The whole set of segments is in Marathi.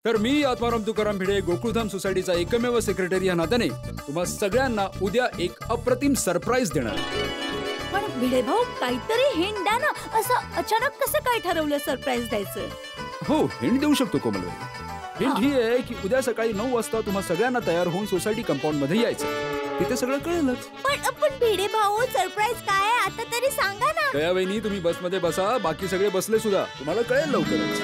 तर मी आत्माराम तुकाराम भिडे, गोकुळधाम सोसायटीचा एकमेव सेक्रेटरी या नात्याने तुम्हा सगळ्यांना उद्या एक अप्रतिम सरप्राईज देणार आहे. पण भिडे भाऊ काहीतरी हिंट द्या ना, असं अचानक कसं काय ठरवलं सरप्राईज द्यायचं? हो, हिंट देऊ शकतो कोमलबाई. हिंट ही आहे की उद्या सकाळी 9 वाजता तुम्हा सगळ्यांना तयार होऊन सोसायटी कंपाऊंड मध्ये यायचं. तिथे सगळं कळेलच. पण भिडे भाऊ सरप्राईज काय आहे आता तरी सांगा ना. दया वहिनी, तुम्ही बसमध्ये बसा, बाकी सगळे बसले सुद्धा, तुम्हाला कळेल लवकरच.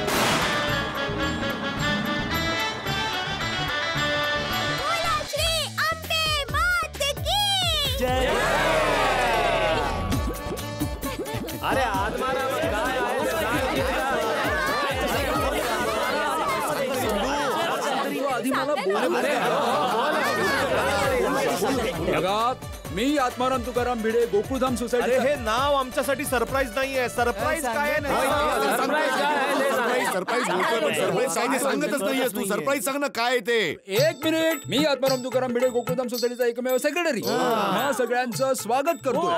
अरे आत्माराम काय मी आत्माराम तुकाराम भिडे, गोकुळधाम सोसायटी. हे नाव आमच्यासाठी सरप्राईज नाहीये. सरप्राईज काय सरप्राईज सांगतच नाहीयेस तू. सरप्राईज सांग ना काय ते. एक मिनिट. मी आत्माराम तुकाराम भिडे, गोकुळधाम सोसायटीचा एकमेव सेक्रेटरी सगळ्यांचं स्वागत करतो.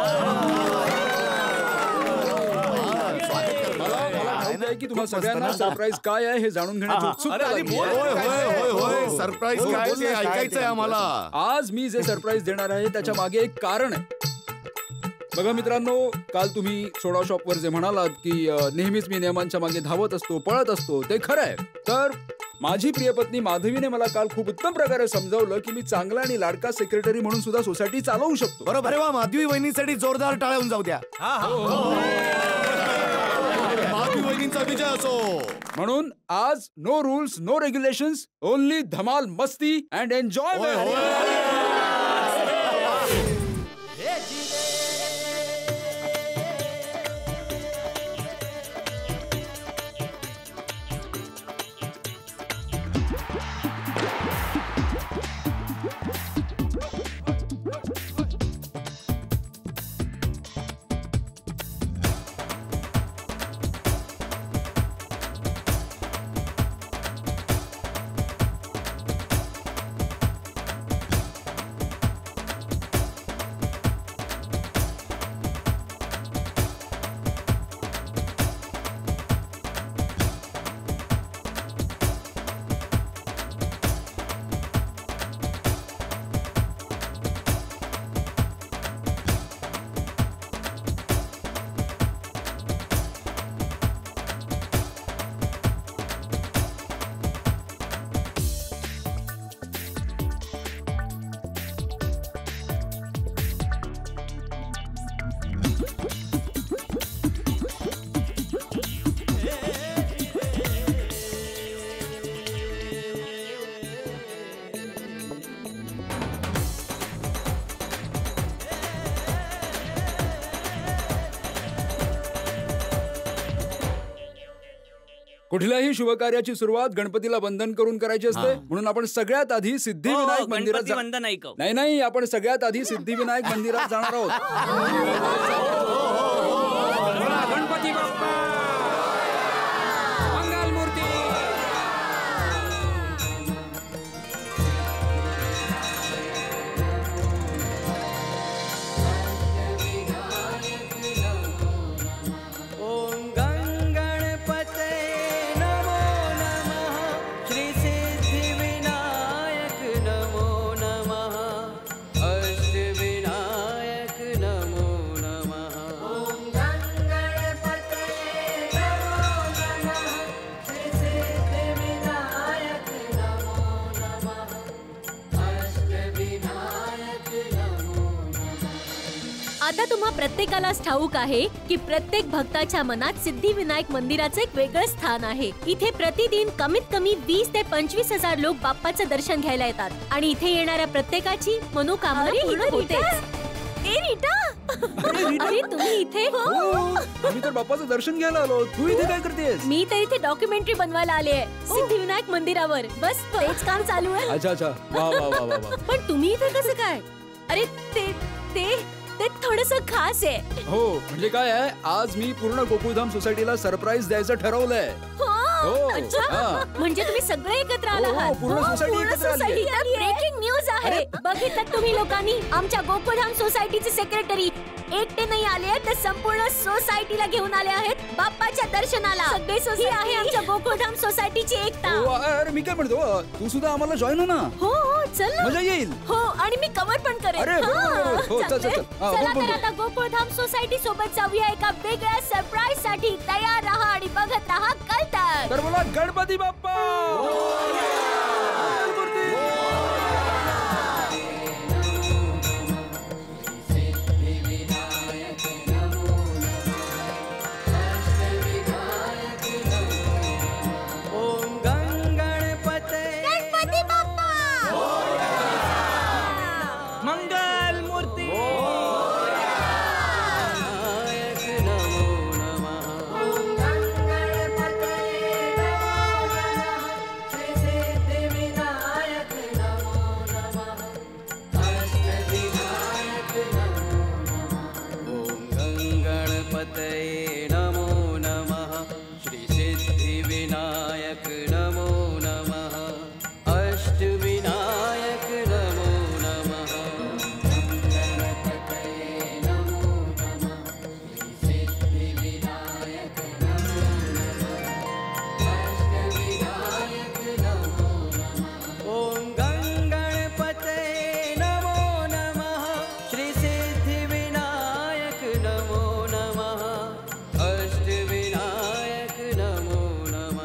की तुम्हा सगळ्यांना सरप्राईज काय आहे हे जाणून घेण्याची उत्सुकता लागली आहे. सरप्राईज काय ते ऐकायचंय आम्हाला. आज मी जे सरप्राईज देणार आहे त्याच्या मागे एक कारण आहे. बघा मित्रांनो, काल तुम्ही सोडा शॉप वर जे म्हणालात की नेहमीच मी नियमांच्या मागे धावत असतो, पळत असतो, ते खरं आहे. तर माझी प्रिय पत्नी माधवीने मला काल खूप उत्तम प्रकारे समजावलं की मी चांगला आणि लाडका सेक्रेटरी म्हणून सुद्धा सोसायटी चालवू शकतो. बरोबर. अरे वा, माधवी वहिनीसाठी जोरदार टाळ्या होऊन जाऊ द्या. माधवी वहिनींचा विजय असो. म्हणून आज no rules, no regulations, only धमाल, मस्ती अँड एन्जॉयमेंट. कुठल्याही शुभ कार्याची सुरुवात गणपतीला वंदन करून करायची असते. म्हणून आपण सगळ्यात आधी सिद्धिविनायक मंदिरात नाही आपण सगळ्यात आधी सिद्धिविनायक मंदिरात जाणार आहोत. गणपती बाप्पा मंगलमूर्ती. आता तुम्हा प्रत्येकालाच ठाऊक आहे की प्रत्येक भक्ताच्या मनात सिद्धिविनायक मंदिराचं एक वेगळं स्थान आहे. इथे प्रतिदिन कमीत कमी 20 ते 25 हजार लोक बाप्पाचं दर्शन घ्यायला येतात आणि इथे येणाऱ्या प्रत्येकाची मनोकामना पूर्ण होते. अरे तुम्ही इथे हो? मी तर बाप्पाचं दर्शन घ्यायला आलो. तू इथे काय करतेस? मी तर इथे डॉक्युमेंटरी बनवायला आले आहे सिद्धिविनायक मंदिरावर. बस तेच काम चालू आहे. अच्छा वा वा वा वा. पण तुम्ही इथे कसं काय? अरे ते थोडंसं खास आहे. हो, म्हणजे काय आहे, आज मी पूर्ण गोकुळधाम सोसायटीला सरप्राईज द्यायचं ठरवलंय. अच्छा, म्हणजे तुम्ही सगळे एकत्र आला आहात. पूर्ण सोसायटी एकत्र आली आहे. ब्रेकिंग न्यूज आहे. बघितलं तुम्ही लोकांनी, आमच्या गोकुळधाम सोसायटीचे सेक्रेटरी एकटे नाही आले तर संपूर्ण सोसायटीला घेऊन आले आहेत बाप्पाच्या दर्शनाला. ही आहे आमच्या गोकुळधाम सोसायटीची एकता. अरे मी काय म्हणतो, तू सुद्धा आम्हाला जॉईन हो ना. हो हो चल ना. मजा येईल. हो आणि मी कव्हर पण करेन. अरे, बरोबर. हो, चल, चल, चल. हा, चला बोल, तर बोल. आता गोकुळधाम सोसायटी सोबत जाऊया एका वेगळ्या सरप्राईज साठी. तयार राहा आणि बघत राहा कल तक. तर बोला गणपती बाप्पा. गणपती बाप्पा. मंगल मूर्ती गणपतये नमो नमः. श्री सिद्धिविनायक नमो नमः. अष्टविनायक नमो नमः. गणपतये नमो नमः. श्री सिद्धिविनायक नमो नमः. अष्टविनायक नमो नमः. ॐ गणपतये नमो नमः. श्री सिद्धिविनायक नमो नमः. अष्टविनायक नमो नमः.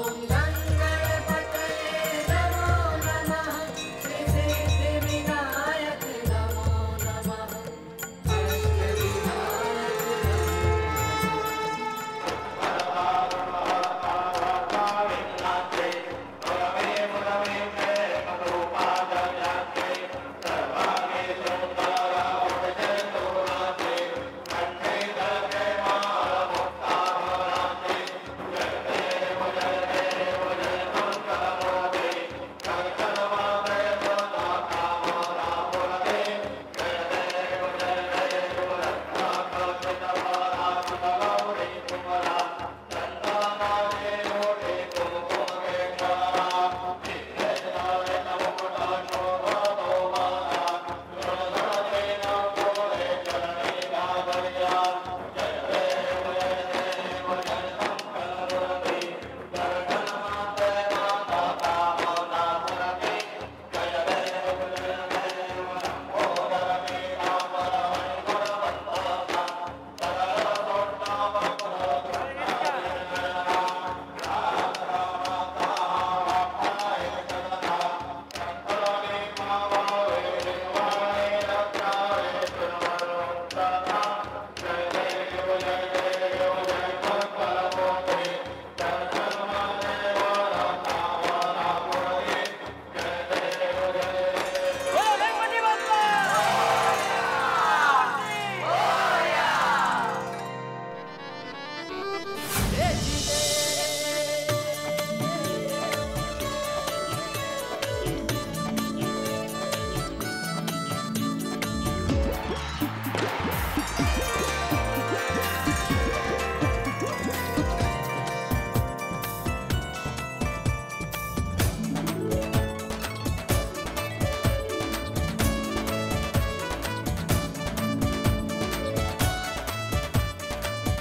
ॐ गणपतये नमो नमः. श्री सिद्धिविनायक नमो नमः.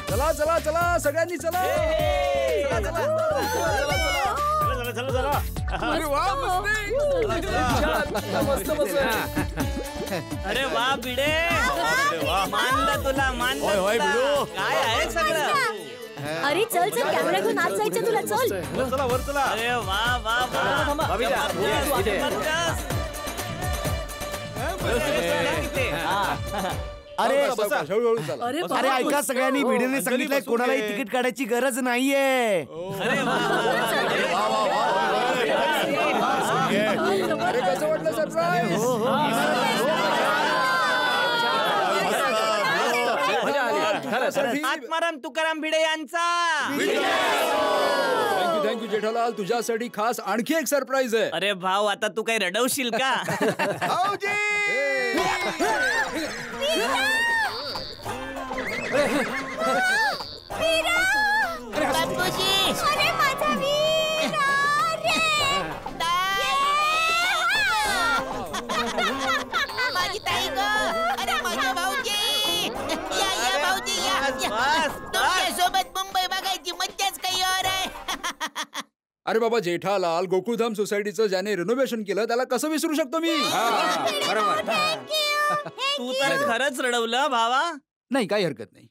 चला चला चला सगळ्यांनी चला. चला चला. अरे वा, मस्त मस्त. अरे वा भिडे मानलं तुला मानलं तुला. काय आहे सगळं. अरे चल चल कॅमेरा घेऊन आत जायचं तुला. चल वर चला वर चला. अरे वा वा वा. अरे हळूहळू चला. अरे ऐका सगळ्यांनी, भिडेने सांगितलंय कोणालाही तिकीट काढायची गरज नाहीये. अरे कसं वाटलं सरप्राईज. आत्माराम तुकाराम भिडे यांचा. थँक्यू जेठालाल, तुझ्यासाठी खास आणखी एक सरप्राईज आहे. अरे भाऊ आता तू काही रडवशील का. अरे माझा वीरा रे. माझी ताई ग. अरे माझा भाऊजी. अरे बाबा, जेठालाल गोकुळधाम सोसायटीचं ज्याने रिनोव्हेशन केलं त्याला कसं विसरू शकतो मी? बरोबर. तू तर खरंच रडवलं भावा. नाही, काही हरकत नाही.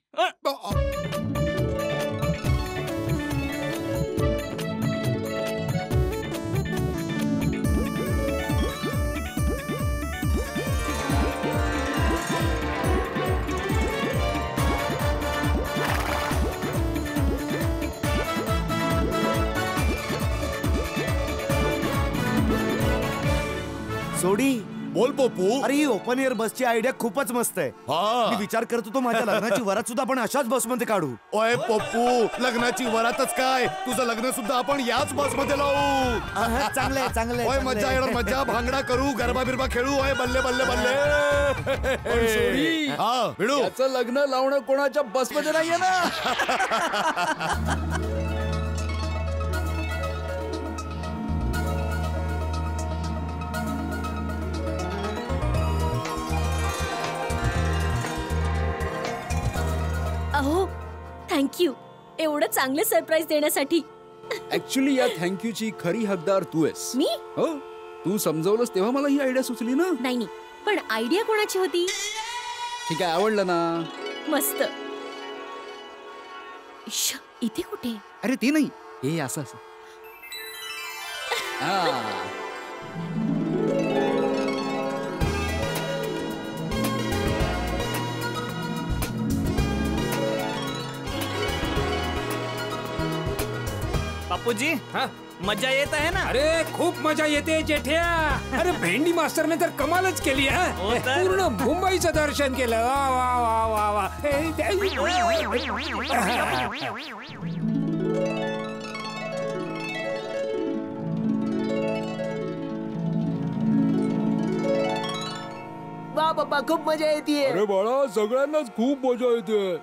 सोडी, बोल पप्पू. अरे ही ओपन एअर बसची आयडिया खूपच मस्त आहे. हा. मी विचार करत होतो माझ्या लग्नाची वरात सुद्धा आपण अशाच बसमध्ये काढू. ओय पप्पू, लग्नाची वरातच काय, तुझं लग्न सुद्धा आपण याच बस मध्ये लावू. चांगलंय चांगलंय. ओय मज्जा येणार, मज्जा. भांगडा करू, गरबा बिरबा खेळू. ओय बल्ले बल्ले बल्ले. पण सोडी, हा भिडू. याचं लग्न लावणं कोणाच्या बसमध्ये नाहीये ना. अहो, थँक्यू एवढं चांगलं सरप्राईज देण्यासाठी. ऍक्च्युली या थँक्यूची खरी हकदार तू आहेस. मी हो, तू समजवलंस तेव्हा मला ही आयडिया सुचली ना. नाही, पण आयडिया कोणाची होती? ठीक आहे, आवडलं ना. मस्त. इश्श, इथे कुठे? अरे ते नाही, हे असं असं. हा. बापूजी, मजा येत आहे ना? अरे खूप मजा येते जेठ्या. अरे भेंडी मास्टरने तर कमालच केली हा. हो तर. पूर्ण मुंबईचं दर्शन केलं. वा वा वा वा वा. वा बाबा, खूप मजा येते. अरे बाळा, सगळ्यांनाच खूप मजा येते.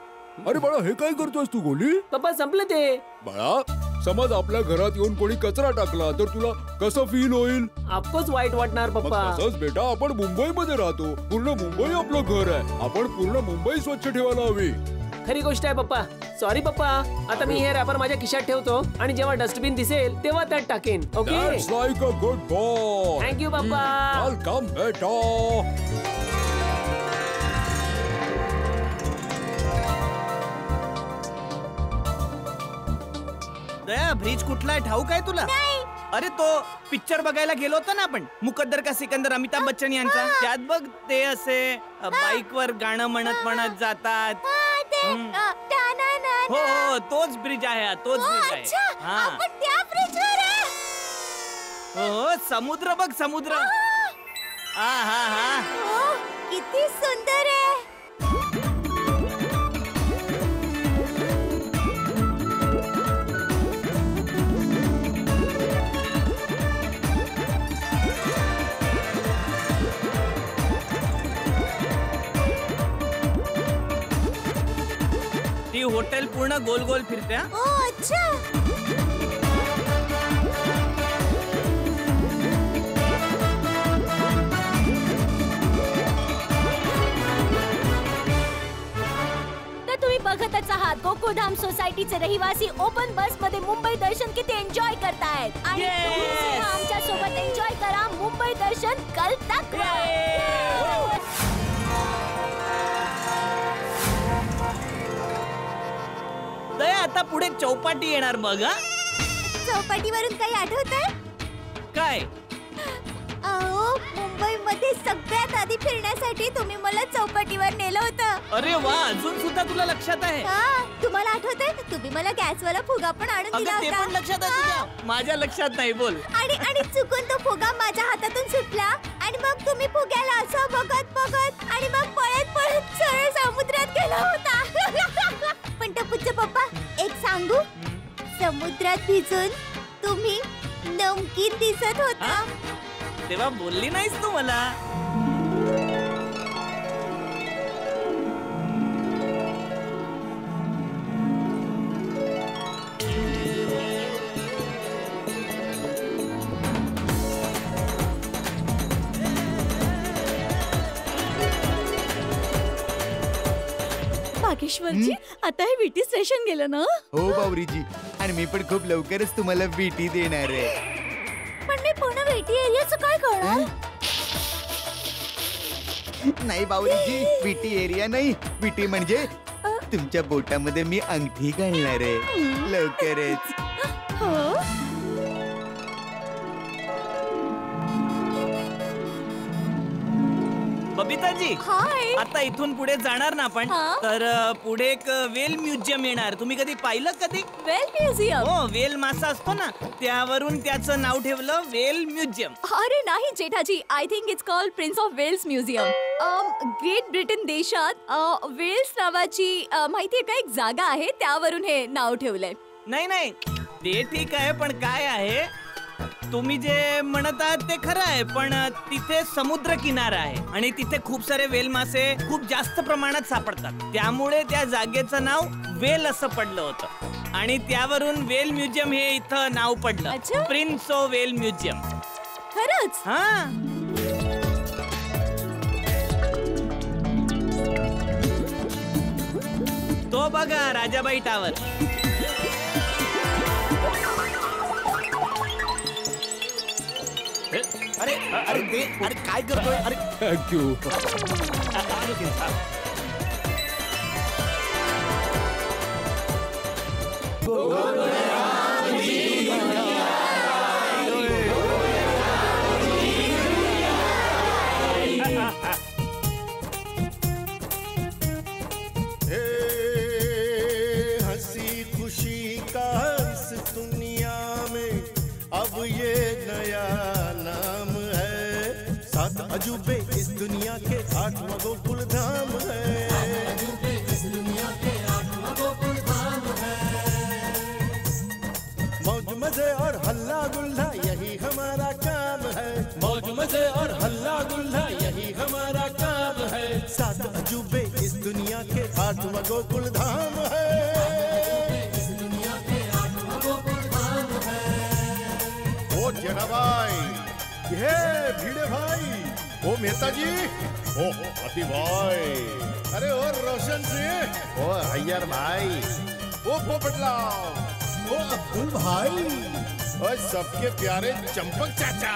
अरे बाळा, हे काय करतोयस तू गोली? पप्पा संपलं ते. बाळा, समज आपल्या घरात येऊन कोणी कचरा टाकला तर तुला कसं फील होईल? ऑफकोर्स वाईट वाटणार मग पप्पा. तसंच बेटा, आपण मुंबईमध्ये राहतो. पूर्ण मुंबई आपलं घर आहे. आपण पूर्ण मुंबई स्वच्छ ठेवायला हवी. खरी गोष्ट आहे पप्पा. सॉरी पप्पा. आता मी हे रॅपर माझ्या खिशात ठेवतो आणि जेव्हा डस्टबिन दिसेल तेव्हा त्यात टाकेन. Okay. That's like a good boy. Thank you पप्पा. Welcome, बेटा. दया, ब्रिज कुठला आहे ठाऊक आहे तुला? अरे तो पिक्चर बघायला गेलो होतो ना आपण, मुकद्दर का सिकंदर, अमिताभ बच्चन यांचा. त्यात बघ ते असे बाईक वर गाणं म्हणत म्हणत जातात. हो हो, तोच ब्रिज आहे, तोच ब्रिज आहे. हा हो, समुद्र बघ, समुद्र. हा हा हा. किती सुंदर आहे. ती हॉटेल पूर्ण गोल गोल फिरते. अच्छा. तर तुम्ही बघतच आहात गोकुळधाम सोसायटीचे रहिवासी ओपन बस मध्ये मुंबई दर्शन किती एन्जॉय करतायत. आणि तुम्ही सुद्धा आमच्या सोबत एन्जॉय करा मुंबई दर्शन कल तक. दया, आता पुढे चौपाटी येणार बघ. हा, चौपाटीवरून काही आठवतंय? काय? अहो, मुंबईमध्ये सगळ्यात आधी फिरण्यासाठी तुम्ही मला चौपाटीवर नेलं होतं. अरे वा, अजून सुद्धा तुला लक्षात आहे? हा, तुम्हाला आठवतंय? तुम्ही मला गॅसवाला फुगा पण आणून दिला अगं, ते पण होता. लक्षात आहे तुझ्या? माझ्या लक्षात नाही. बोल. आणि चुकून तो फुगा माझ्या हातातून सुटला आणि मग तुम्ही फुग्याला असं बघत आणि मग पळत सरळ समुद्रात गेला होता. पण टपूचे पप्पा, एक सांगू? समुद्रात भिजून तुम्ही नमकीन दिसत होता. तेव्हा बोलली नाहीस तू मला. योगेश्वरजी आता हे विटी स्टेशन गेलं ना. हो बावरीजी, आणि मी पण खूप लवकरच तुम्हाला विटी देणार आहे. पण मी पूर्ण वेटी एरियाचं काय करणार? नाही बावरीजी, विटी एरिया नाही, विटी म्हणजे तुमच्या बोटामध्ये मी अंगठी घालणार आहे लवकरच. बबिताजी, हाय. आता इथून पुढे जाणार ना आपण, हा. तर पुढे एक वेल म्युझियम येणार. तुम्ही कधी पाहिलं कधी? वेल म्युझियम. हो, वेल मासा असतो ना, त्यावरून त्याचं नाव ठेवलं वेल म्युझियम. अरे नाही Jethaji, I think it's called Prince of Wales museum. Great Britain देशात वेल्स नावाची माहितीये का एक जागा आहे, त्यावरून हे नाव ठेवलंय. नाही नाही, ते ठीक आहे, पण काय आहे, तुम्ही जे म्हणत आहात ते खरं आहे, पण तिथे समुद्र किनारा आहे आणि तिथे खूप सारे वेल मासे खूप जास्त प्रमाणात सापडतात. त्यामुळे त्या जागेचं नाव वेल असं पडलं होतं आणि त्यावरून वेल म्युझियम हे इथं नाव पडलं. अच्छा. Prince of well museum. खरंच? हा. तो बघा राजाबाई टावर. अरे अरे दे, अरे काय करतोय? अरे थँक्यू. हंसी खुशी का इस दुनिया में अब ये नया नाम है. 7 अजूबे इस दुनिया के 8वां गोकुल धाम है. मौज मजे और हल्ला गुल्ला यही हमारा काम है. मौज मजे और हल्ला गुल्ला यही हमारा काम है. 7 अजूबे इस दुनिया के 8वां गोकुल धाम है. ओ जेठा भाई, ये भिड़े भाई, ओ मेहता जी, ओ अति भाई, अरे और रोशन सिंह, ओ अय्यर भाई, ओ पोपटलाल, ओ अब्दुल भाई, और सबके प्यारे चंपक चाचा.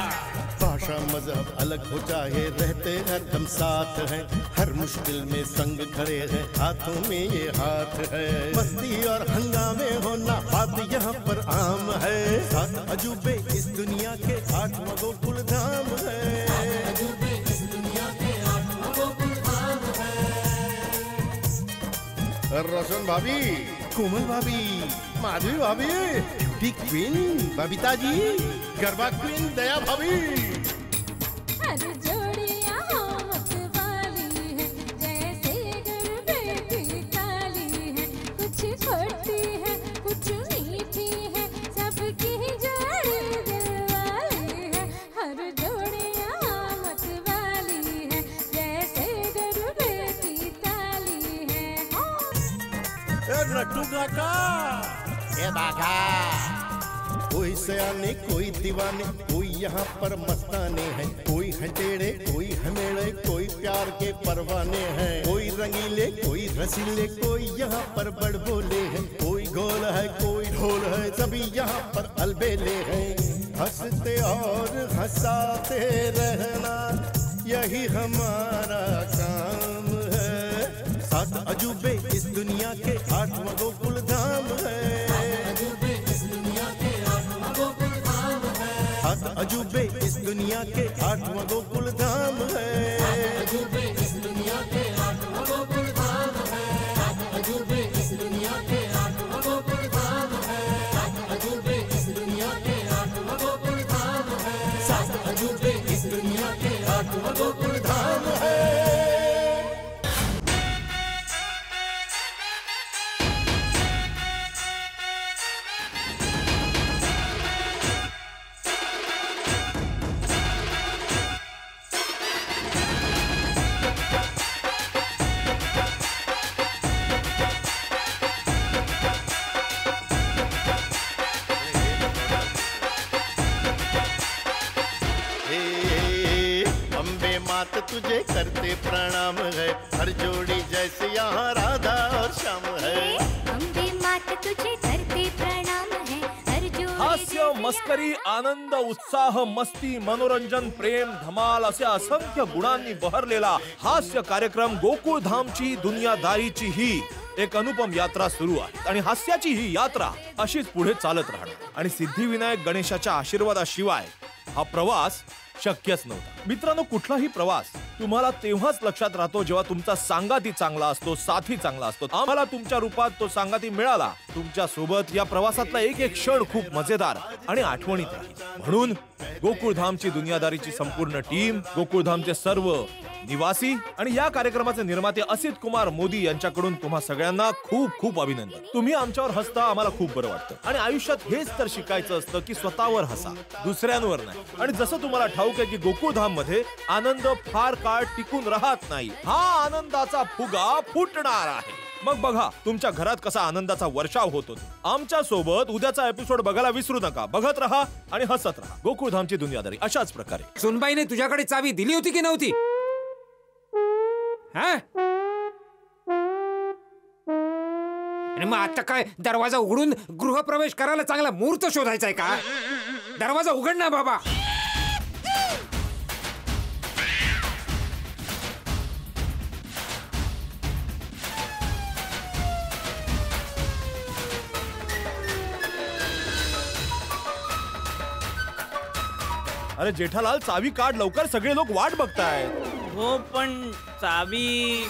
भाषा मजहब अलग हो चाहे रहते हरदम साथ हैं. हर मुश्किल में संग खड़े हैं, हाथों में ये हाथ है. मस्ती और हंगामे होना बात यहाँ पर आम है. 7 अजूबे इस दुनिया के 8वां गोकुल धाम है. रोशन भाभी, कोमल भाभी, माधवी भाभी, beauty queen Babita ji, garba queen दया भाभी. हर जोड़ियां मत वाली है, जैसे गरबे की ताली है. कुछ खोटी है, कुछ मीठी है, सबकी जोड़ी दिल वाली है. हर जोड़ियां मत वाली है, जैसे गरबे की ताली है. ए नट्टू काका, ए बाघा, कोई सयाने कोई दीवाने, कोई यहाँ पर मस्ताने हैं. कोई हटेड़े कोई हमेड़े, कोई प्यार के परवाने हैं. कोई रंगीले कोई रसीले, कोई यहाँ पर बड़बोले हैं. कोई गोल है कोई ढोल है, सभी यहाँ पर अलबेले हैं. हंसते और हंसाते रहना यही हमारा काम है. 7 अजूबे इस दुनिया के 8वां गोकुल धाम है. 7 अजूबे इस दुनिया के 8वां गोकुल धाम है. मात तुझे करते प्रणाम है, हर जोड़ी जैसे यहाँ राधा और श्याम है। अम्बे मात तुझे करते प्रणाम है, हर जोड़ी हास्य, मस्करी, आनंद, उत्साह, मस्ती, मनोरंजन, प्रेम, धमाल असे असंख्य गुणांनी बहरलेला हास्य कार्यक्रम गोकुळधामची दुनियादारीची ही एक अनुपम यात्रा सुरू आहे आणि हास्याची ही यात्रा अशीच पुढे चालत राहणार आणि सिद्धिविनायक गणेशाच्या आशीर्वादाशिवाय हा प्रवास शक्यच नव्हता. मित्रांनो, कुठलाही प्रवास तुम्हाला तेव्हाच लक्षात राहतो जेव्हा तुमचा सांगाती चांगला असतो, साथी चांगला असतो. आम्हाला तुमच्या रूपात तो सांगाती मिळाला. तुमच्या सोबत या प्रवासातला एक एक क्षण खूप मजेदार आणि आठवणीत राहील. म्हणून गोकुळधामची दुनियादारीची संपूर्ण टीम, गोकुळधामचे सर्व निवासी आणि या कार्यक्रमाचे निर्माते असित कुमार मोदी यांच्याकडून तुम्हा सगळ्यांना खूप खूप अभिनंदन. तुम्ही आमच्यावर हसता, आम्हाला खूप बरं वाटतं आणि आयुष्यात हेच तर शिकायचं असतं की स्वतःवर हसा, दुसऱ्यांवर नाही. आणि जसं तुम्हाला ठाऊक आहे की गोकुळधाम मध्ये आनंद फार काळ टिकून राहत नाही. हा आनंदाचा फुगा फुटणार आहे. मग बघा तुमच्या घरात कसा आनंदाचा वर्षाव होतो. आमच्या सोबत उद्याचा एपिसोड बघायला विसरू नका. बघत राहा आणि हसत राहा. गोकुळधामची दुनियादारी अशाच प्रकारे. सुनबाईने तुझ्याकडे चावी दिली होती की नव्हती? हा? आणि मग आता काय दरवाजा उघडून गृहप्रवेश करायला चांगला मुहूर्त शोधायचा आहे का? दरवाजा उघड ना बाबा. अरे जेठालाल, चावी काढ लवकर, सगळे लोक वाट बघतायत. हो पण चावी.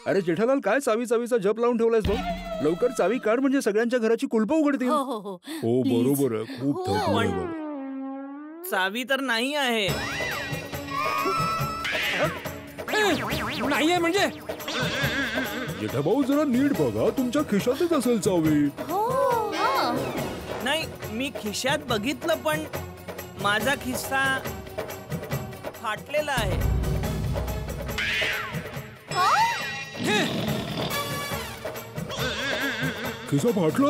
अरे जेठालाल, काय चावीचा जप लावून ठेवलायस बघ. लवकर चावी काढ म्हणजे सगळ्यांच्या घराची कुलपं उघडतील. हो हो हो हो बरोबर आहे. खूप थकलोय बाबा. चावी तर नाही आहे. नाहीये म्हणजे? जेठाभाऊ जरा नीट बघा, तुमच्या खिशातच असेल चावी. नाही, मी खिशात बघितलं पण माझा खिस्सा फाटलेला आहे. खिसा फाटला?